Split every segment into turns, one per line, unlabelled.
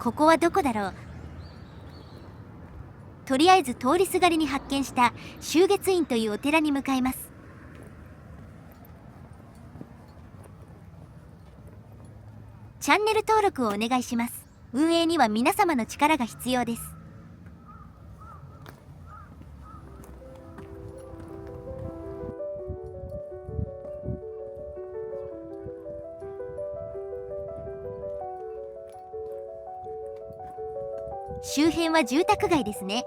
ここはどこだろう。とりあえず通りすがりに発見した秋月院というお寺に向かいます。チャンネル登録をお願いします。運営には皆様の力が必要です。周辺は住宅街ですね。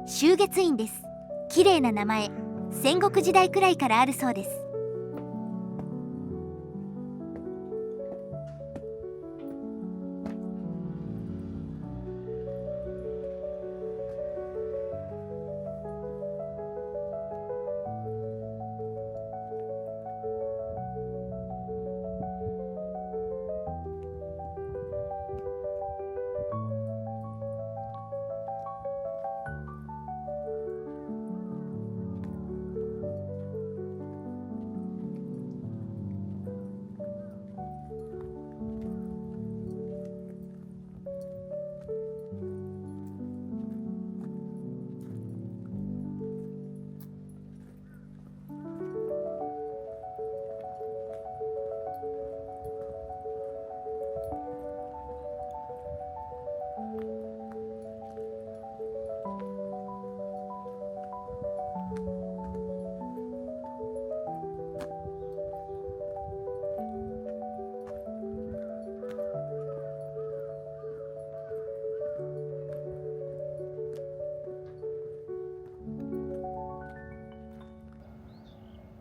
秋月院です。綺麗な名前。戦国時代くらいからあるそうです。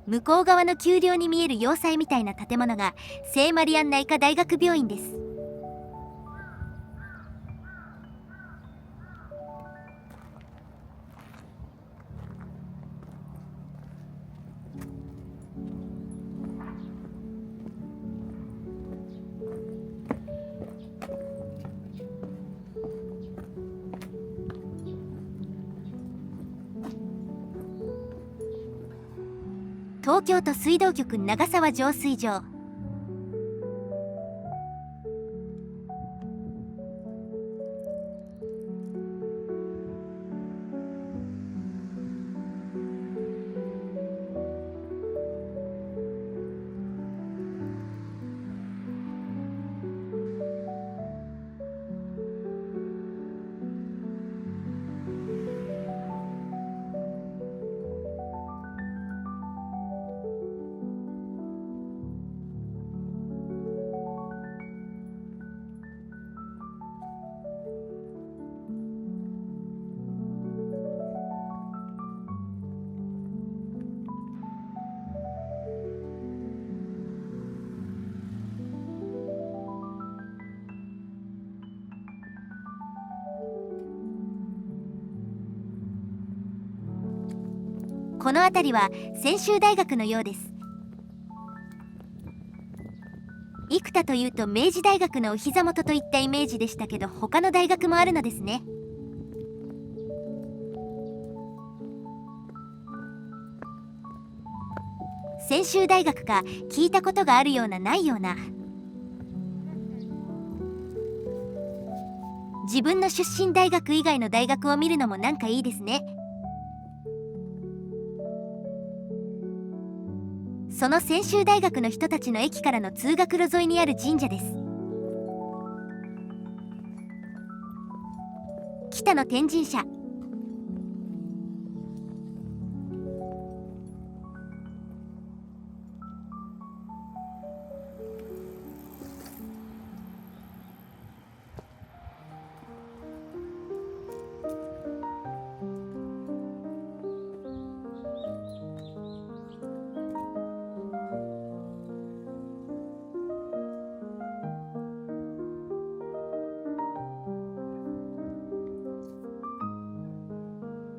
向こう側の丘陵に見える要塞みたいな建物が聖マリアン内科大学病院です。東京都水道局長沢浄水場。この辺りは専修大学のようです。生田というと明治大学のお膝元といったイメージでしたけど、他の大学もあるのですね。専修大学か聞いたことがあるようなないような。自分の出身大学以外の大学を見るのもなんかいいですね。その専修大学の人たちの駅からの通学路沿いにある神社です。北の天神社。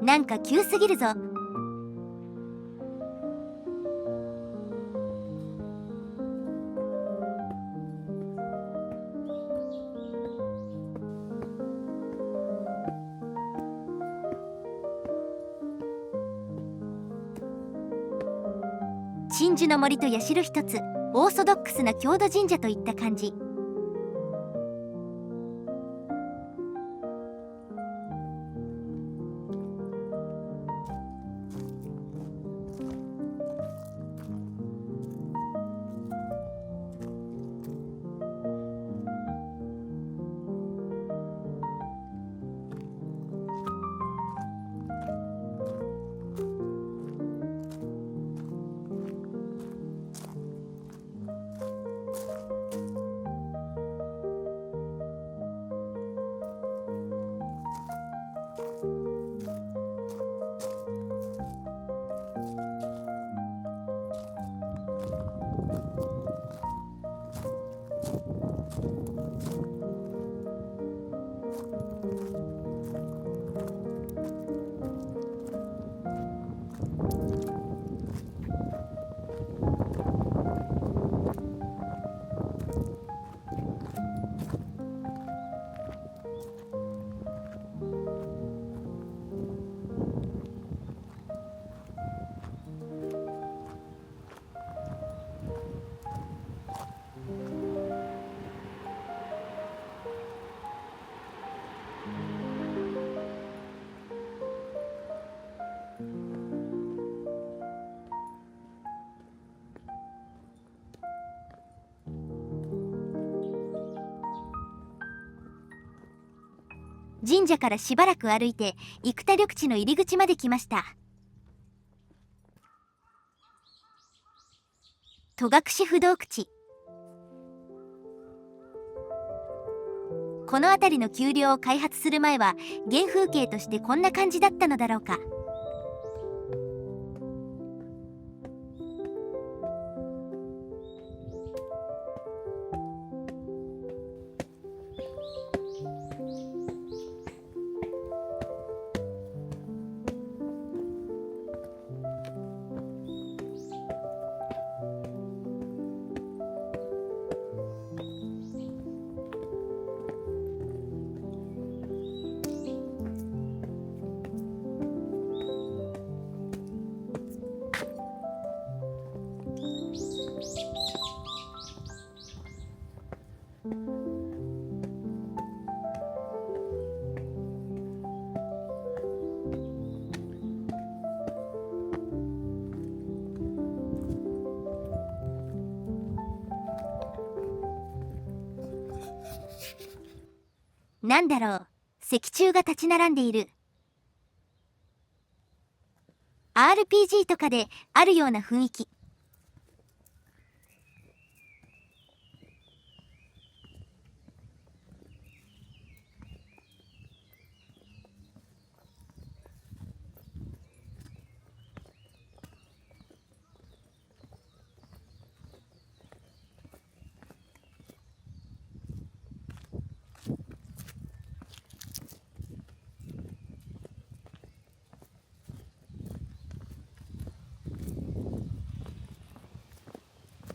なんか急すぎるぞ。鎮守の森と社一つ。オーソドックスな郷土神社といった感じ。神社からしばらく歩いて生田緑地の入り口まで来ました。戸隠不動口。この辺りの丘陵を開発する前は原風景としてこんな感じだったのだろうか。なんだろう、石柱が立ち並んでいる。 RPG とかであるような雰囲気。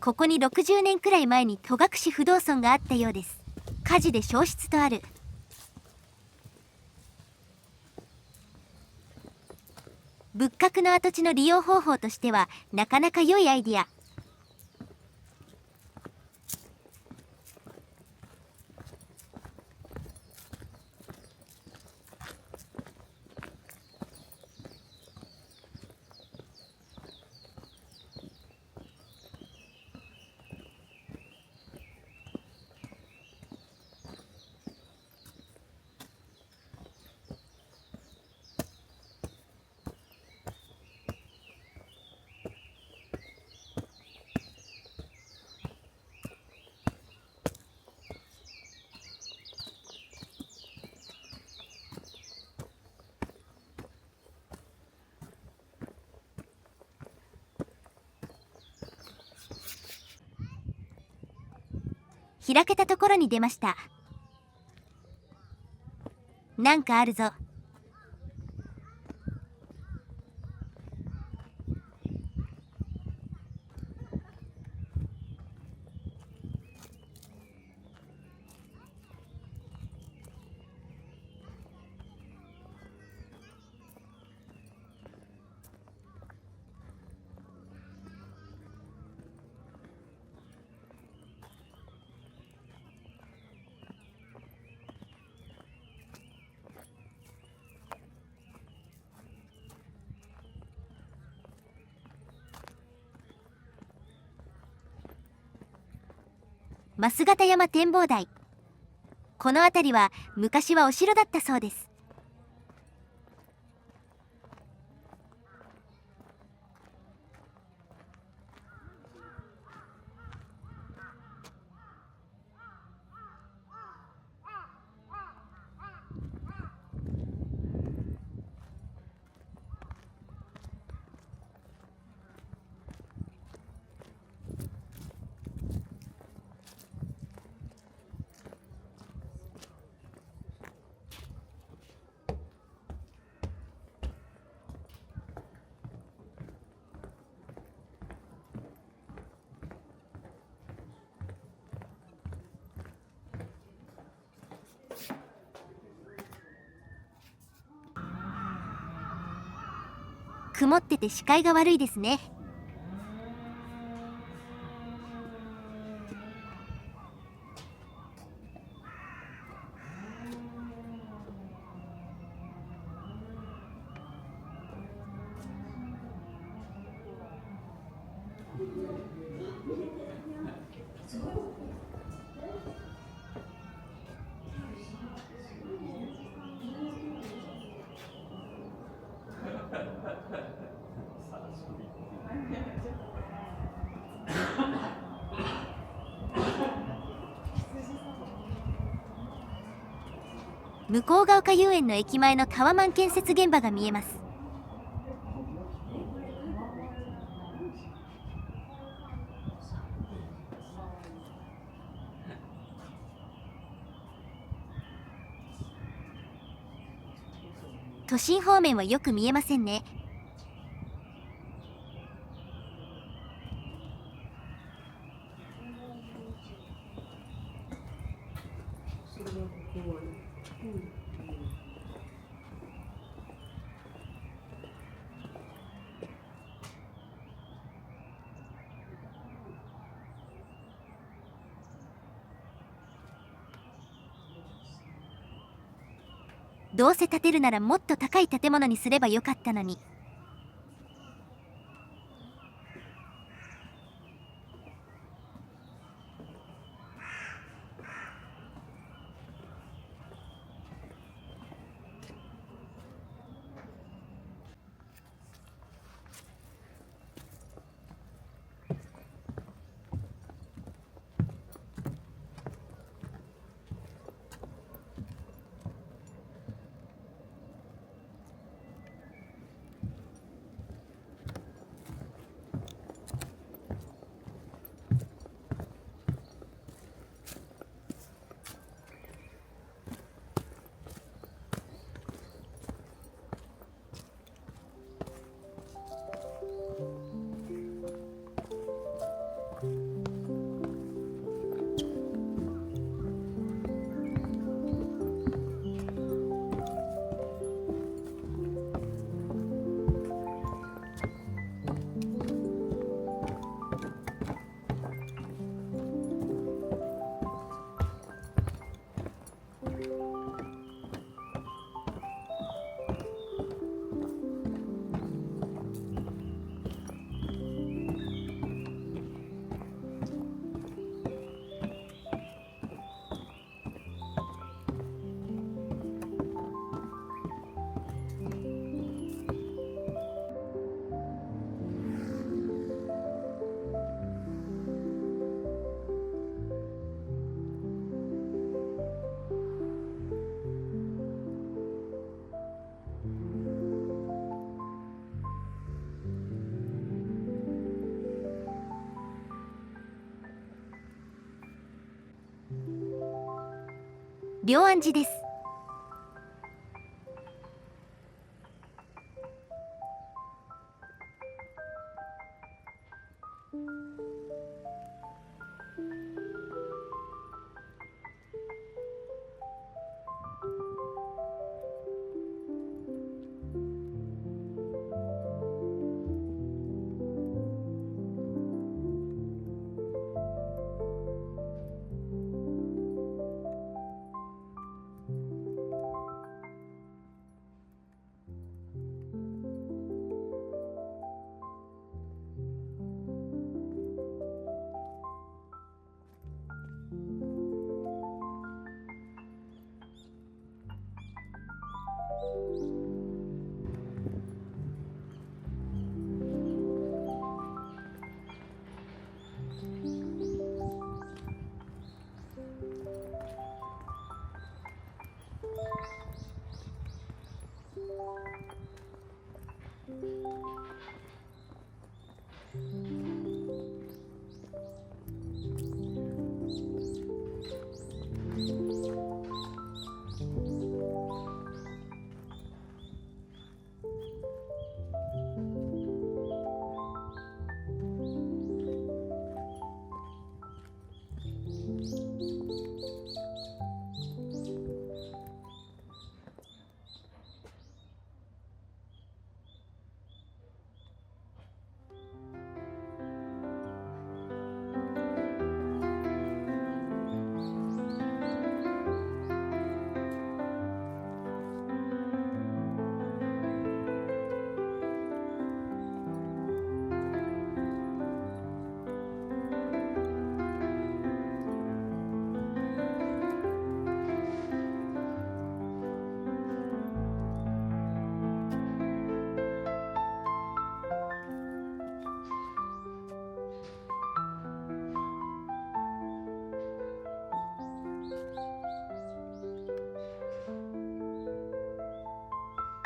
ここに60年くらい前に戸隠不動尊があったようです。火事で焼失とある。仏閣の跡地の利用方法としてはなかなか良いアイディア。開けたところに出ました。なんかあるぞ。増形山展望台。この辺りは昔はお城だったそうです。曇ってて視界が悪いですね。向ヶ丘遊園の駅前のタワマン建設現場が見えます。都心方面はよく見えませんね。どうせ建てるならもっと高い建物にすればよかったのに。龍安寺です。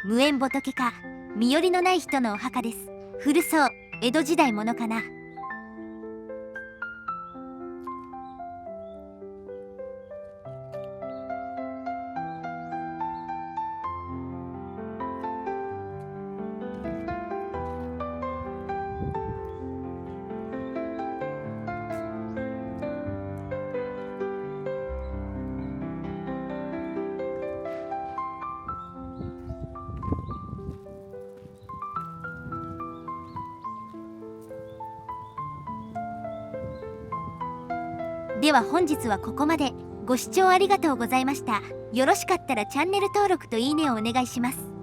無縁仏か、身寄りのない人のお墓です。古そう、江戸時代ものかな。では本日はここまで。ご視聴ありがとうございました。よろしかったらチャンネル登録といいねをお願いします。